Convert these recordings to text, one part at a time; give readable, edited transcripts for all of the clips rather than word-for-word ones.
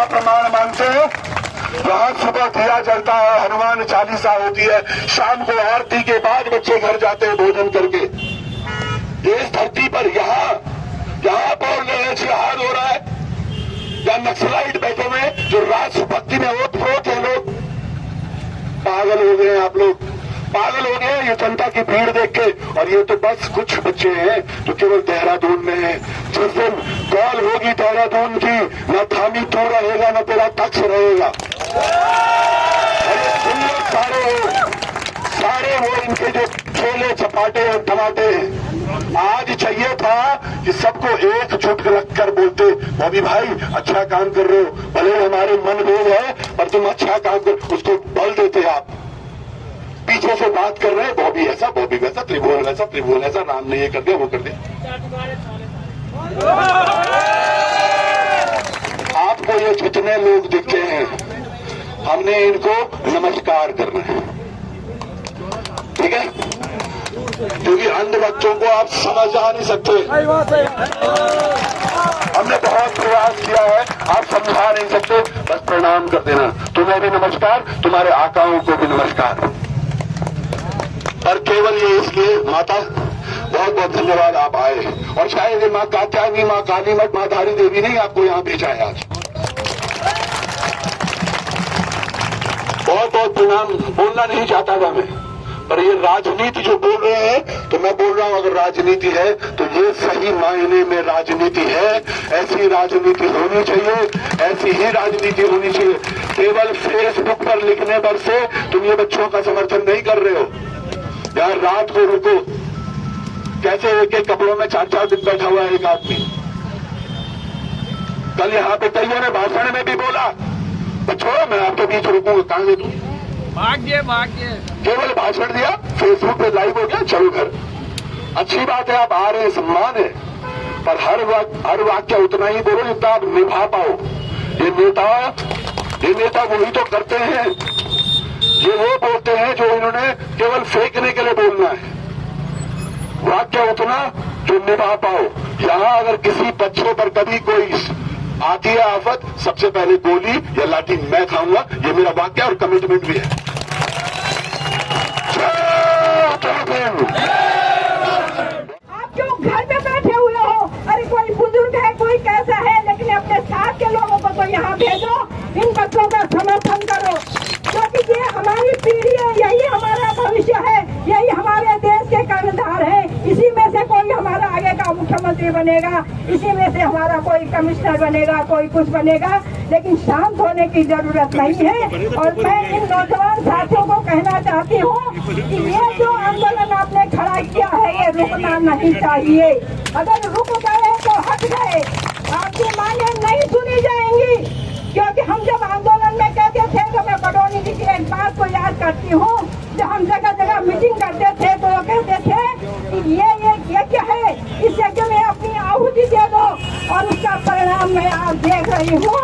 जहाँ प्रमाण मांगते हैं वहाँ सुबह दिया जलता है, हनुमान चालीसा होती है, शाम को आरती के बाद बच्चे घर जाते हैं भोजन करके। इस धरती पर यहाँ बोल रहे हैं जिहाद हो रहा है, या नक्सलाइट बैठे हुए जो राष्ट्रभक्ति में ओत-प्रोत है। लोग पागल हो गए, आप लोग पागल हो गए ये जनता की भीड़ देख के। और ये तो बस कुछ बच्चे हैं जो केवल देहरादून में हैं। जिस दिन कॉल होगी देहरादून की, न थामी तू रहेगा न तेरा तख्त रहेगा। सारे वो इनके जो खेले चपाटे और टमाटे हैं। आज चाहिए था कि सबको एकजुट रखकर बोलते, बॉबी भाई अच्छा काम कर रहे हो, भले हमारे मनभेद है पर तुम अच्छा काम कर, उसको बल देते आप। पीछे से बात कर रहे हैं बॉबी ऐसा बॉबी वैसा, त्रिभुवन ऐसा त्रिभुवन ऐसा, राम ने ये कर दिया वो कर दिया। आपको ये जितने लोग दिखते हैं हमने इनको नमस्कार करना है, ठीक है, क्योंकि अंध बच्चों को आप समझ आ नहीं सकते। हमने बहुत प्रयास किया है, आप समझा नहीं सकते, बस प्रणाम कर देना। तुम्हें भी नमस्कार, तुम्हारे आकाओं को भी नमस्कार। और केवल ये इसलिए माता बहुत बहुत धन्यवाद आप आए। और शायद ये माँ कात्यायनी, माँ काली मठ, माँ धारी देवी ने आपको यहाँ भेजा है आज। बहुत बहुत प्रणाम। बोलना नहीं चाहता था मैं, पर ये राजनीति जो बोल रहे हैं तो मैं बोल रहा हूं, अगर राजनीति है तो ये सही मायने में राजनीति है। ऐसी राजनीति होनी चाहिए, ऐसी ही राजनीति होनी चाहिए। केवल फेसबुक पर लिखने पर से तुम ये बच्चों का समर्थन नहीं कर रहे हो। यार रात को रुको, कैसे एक एक कपड़ों में 4-4 दिन बैठा हुआ है एक आदमी। कल यहाँ पे कईयों ने भाषण में भी बोला, बच्चों मैं आपके बीच रुकूंगा, कहां से तुम भाग्य केवल भाषण दिया, फेसबुक पे लाइव हो गया, चलो घर। अच्छी बात है आप आ रहे हैं, सम्मान है, पर हर वाक्य उतना ही बोलो जितना आप निभा पाओ। ये नेता वही तो करते हैं, ये वो बोलते हैं जो इन्होंने केवल फेंकने के लिए बोलना है। वाक्य उतना जो निभा पाओ। यहाँ अगर किसी बच्चे पर कभी कोई आती है आफत, सबसे पहले गोली या लाठी मैं खाऊंगा, ये मेरा वाक्य और कमिटमेंट भी है। आप क्यों घर में बैठे हुए हो? अरे कोई बुजुर्ग है, कोई कैसा है, लेकिन अपने साथ के लोगों को तो यहाँ भेजो, इन बच्चों का समर्थन करो, क्योंकि ये हमारी पीढ़ी है, यही हमारा भविष्य है, यही हमारे देश के कर्णधार है। इसी में से कोई हमारा आगे का मुख्यमंत्री बनेगा, इसी में से हमारा कोई कमिश्नर बनेगा, कोई कुछ बनेगा, लेकिन शांत होने की जरूरत नहीं है। और मैं इन नौजवान साथियों को कहना चाहती हूँ कि ये जो आंदोलन आपने खड़ा किया है ये रुकना नहीं चाहिए। अगर रुक गए तो हट गए, आपकी मांगे नहीं सुनी जाएंगी। क्योंकि हम जब आंदोलन में कहते थे तो मैं बडौनी जी की एक बात को याद करती हूँ, जब हम जगह जगह मीटिंग करते थे तो वो कहते थे कि ये क्या है, इस यज्ञ में अपनी आहुति दे दो। और उसका परिणाम मैं आज देख रही हूँ,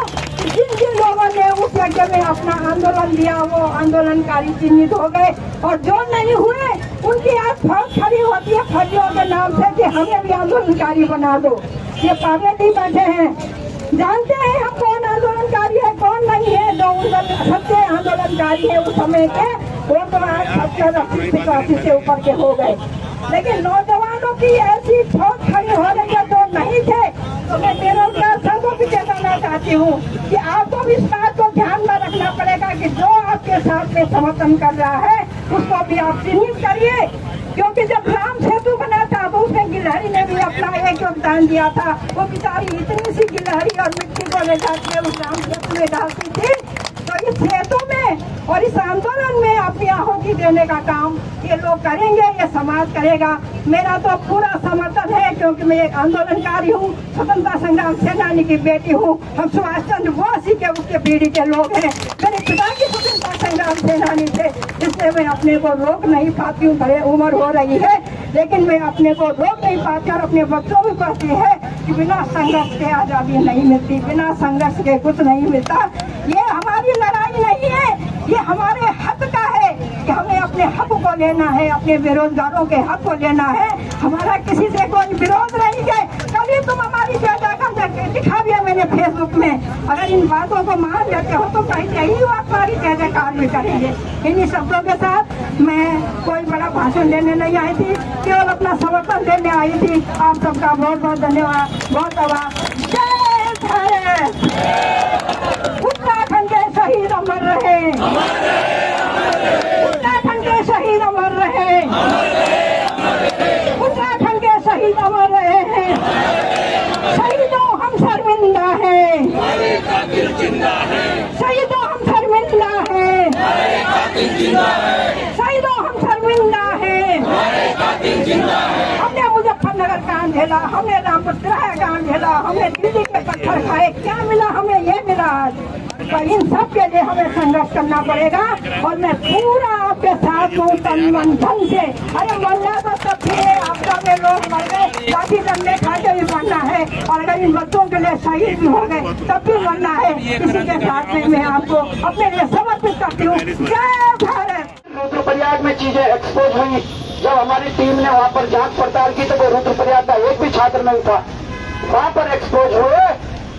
जिन लोगों ने उस यज्ञ में अपना आंदोलन दिया वो आंदोलनकारी चिन्हित हो गए, और जो नहीं हुए उनकी आज फौज खड़ी होती है फौजियों के नाम से कि हमें भी आंदोलनकारी बना दो। ये पागल ही बैठे हैं, जानते हैं हम कौन आंदोलनकारी है कौन नहीं है। जो सच्चे आंदोलनकारी है उस समय के वो तो आज 70-80 से ऊपर के हो गए, लेकिन नौजवानों की ऐसी फौज खड़ी हो रही है जो नहीं थे। तो मैं बेरोजगार सबको भी बताना चाहती हूँ कि आपको भी इस बात को ध्यान में रखना पड़ेगा कि जो आपके साथ में समर्थन कर रहा है उसको भी आप चिन्हित करिए। क्योंकि जब राम सेतु बना था तो उसमें गिलहरी ने भी अपना एक योगदान दिया था। वो बेचारी इतनी सी गिलहरी और मिट्टी को ले जाके उस राम सेतु में डालती थी। तो इस सेतु में और इस आंदोलन में अपनी आहुति देने का काम ये लोग करेंगे, ये समाज करेगा। मेरा तो पूरा समर्थन है, क्योंकि मैं एक आंदोलनकारी हूँ, स्वतंत्रता संग्राम सेनानी की बेटी हूँ। हम सुभाष चंद्र बोस के उसके पीढ़ी के लोग हैं। मेरे पिता की स्वतंत्रता संग्राम सेनानी थे, इसलिए मैं अपने को रोक नहीं पाती हूँ। बड़े उम्र हो रही है लेकिन मैं अपने को रोक नहीं पाती और अपने बच्चों को कहती है कि बिना संघर्ष के आजादी नहीं मिलती, बिना संघर्ष के कुछ नहीं मिलता। ये हमारी लड़ाई नहीं है, ये हमारे हक का है कि हमें अपने हक को लेना है, अपने बेरोजगारों के हक को लेना है। हमारा किसी से कोई विरोध नहीं है। कल अभी तुम हमारी ज्यादा दिखा दिया मैंने फेसबुक में। अगर इन बातों को मान लेते हो तो कहीं यही बात हमारी जयकार में करेंगे। इन्हीं शब्दों के साथ मैं कोई बड़ा भाषण देने नहीं आई थी, केवल अपना समर्थन देने आई थी। आप सबका बहुत बहुत धन्यवाद, बहुत आभार। जय भारत। उत्तराखंड के शहीद अमर रहे, उत्तराखंड के शहीद अमर रहे, उत्तराखंड के शहीद अमर रहे हैं। शहीदों हम शर्मिंदा हैं, शहीदों हम शर्मिंदा हैं, शहीदों हम शर्मिंदा हैं। हमने मुजफ्फरनगर काम झेला, हमने रामपुरा काम झेला, हमने दिल्ली के पत्थर खाए, क्या मिला हमें? ये मिला। पर इन सब के लिए हमें संघर्ष करना पड़ेगा और मैं पूरा आपके साथ हूँ तन मन धन से। अरे मरना तो तब भी आपदा में लोग मर गए, लाठी डंडे खा के भी मरना है, और अगर इन बच्चों के लिए शहीद भी हो गए तब भी मरना है। इसी के साथ में मैं आपको अपने लिए समर्पित करती हूँ। जय भारत। रुद्रप्रयाग में चीजें एक्सपोज हुई, जब हमारी टीम ने वहाँ पर जांच पड़ताल की तो वो रुद्रप्रयाग का एक भी छात्र नहीं था, वहाँ पर एक्सपोज हुए।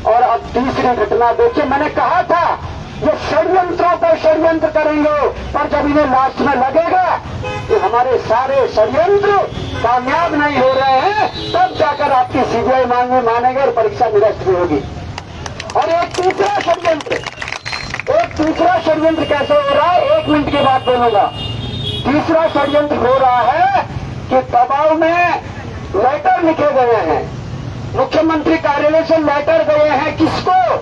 और अब तीसरी घटना देखिए, मैंने कहा था ये षड्यंत्रों पर षड्यंत्र करेंगे, पर जब इन्हें लास्ट में लगेगा कि हमारे सारे षड्यंत्र कामयाब नहीं हो रहे हैं, तब जाकर आपकी सीबीआई मानेंगे और परीक्षा निरस्त भी होगी। और एक तीसरा षड्यंत्र कैसे हो रहा है, 1 मिनट की बात बोलूंगा। तीसरा षड्यंत्र हो रहा है कि दबाव में लेटर लिखे गए हैं, मुख्यमंत्री कार्यालय से लेटर गए हैं, किसको?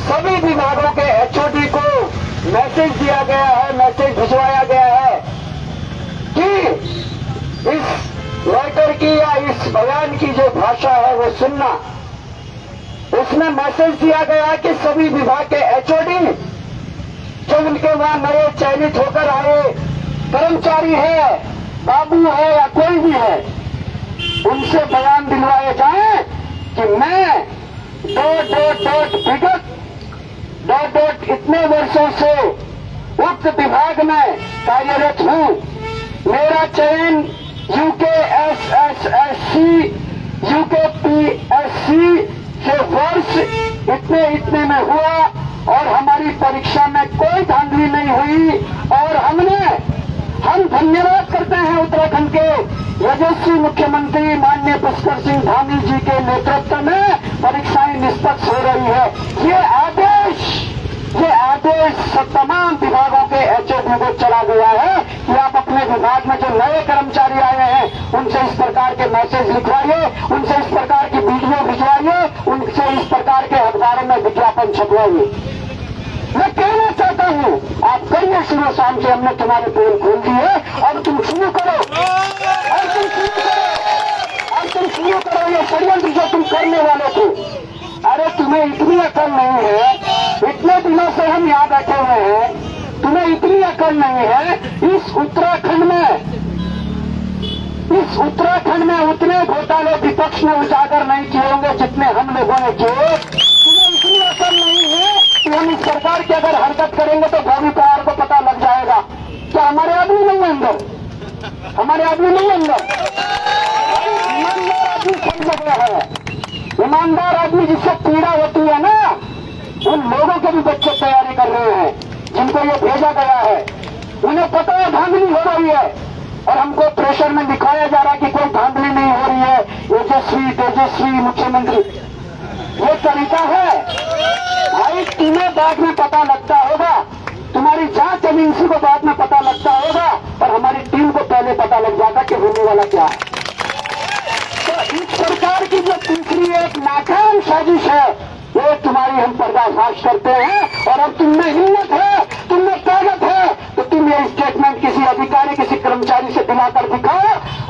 सभी विभागों के एचओडी को मैसेज दिया गया है, मैसेज भिजवाया गया है कि इस लेटर की या इस बयान की जो भाषा है वो सुनना। उसमें मैसेज दिया गया कि सभी विभाग के एचओडी जो उनके वहां नए चयनित होकर आए कर्मचारी है, बाबू है या कोई भी है, उनसे बयान दिलवाए जाए कि मैं विगत इतने वर्षों से उक्त विभाग में कार्यरत हूं, मेरा चयन यूकेएसएसएससी, यूकेपीएससी से वर्ष इतने में हुआ और हमारी परीक्षा में कोई धांधली नहीं हुई। और हम धन्यवाद करते हैं उत्तराखंड के यशस्वी मुख्यमंत्री माननीय पुष्कर सिंह धामी जी के नेतृत्व में परीक्षाएं निष्पक्ष हो रही है। ये आदेश तमाम विभागों के एचओडी को चला गया है कि आप अपने विभाग में जो नए कर्मचारी आए हैं उनसे इस प्रकार के मैसेज लिखवाइए, उनसे इस प्रकार की वीडियो भिजवाइए, उनसे इस प्रकार के अखबारों में विज्ञापन छपवाइए। मैं कहना चाहता हूँ, आप करिए शुरू, शाम से हमने तुम्हारे पोल खोल दी है, अब तुम शुरू करो, ये षड्यंत्र जो तुम करने वाले थे। अरे तुम्हें इतनी अकल नहीं है, इतने दिनों से हम यहाँ बैठे हुए हैं, तुम्हें इतनी अकल नहीं है। इस उत्तराखंड में उतने घोटाले विपक्ष ने उजागर नहीं किए होंगे जितने हम लोगों ने किए। तुम्हें इतनी अकल नहीं है कि हम इस सरकार की अगर हरकत करेंगे तो भावी पवार को पता लग जाएगा। क्या हमारे आदमी नहीं अंदर? हमारे आदमी नहीं अंदर? ईमानदार आदमी सब जगह है। ईमानदार आदमी जिससे पीड़ा होती है ना, उन लोगों के भी बच्चे तैयारी कर रहे हैं जिनको ये भेजा गया है। उन्हें पता है धांधली हो रही है और हमको प्रेशर में दिखाया जा रहा है कि कोई धांधली नहीं हो रही है। तेजस्वी मुख्यमंत्री, ये तरीका है भाई। तुम्हें बाद में पता लगता होगा, तुम्हारी जांच एजेंसी को बाद में पता लगता होगा, और हमारी टीम को पहले पता लग जाता कि होने वाला क्या है। तो इस सरकार की जो तीसरी एक नाकाम साजिश है, वो तुम्हारी हम पर्दाफाश करते हैं। और अब तुमने हिम्मत है, तुमने ताकत है, तो तुम ये स्टेटमेंट किसी अधिकारी, किसी कर्मचारी से दिलाकर दिखाओ।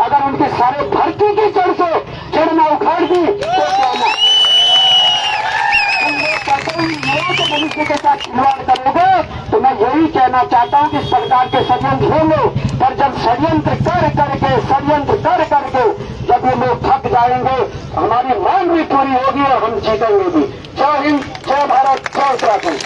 अगर उनके सारे भर्ती की जड़ में उखाड़ दी तो क्या तो मनुष्य के साथ खिलवाड़ करोगे। तो मैं यही कहना चाहता हूँ कि इस प्रकार के षड्यंत्र होंगे, पर जब षड्यंत्र कर करके जब ये लोग थक जाएंगे, हमारी मांग भी पूरी होगी और हम जीतेंगे भी। जय हिंद, जय भारत, जय उत्तराखंड।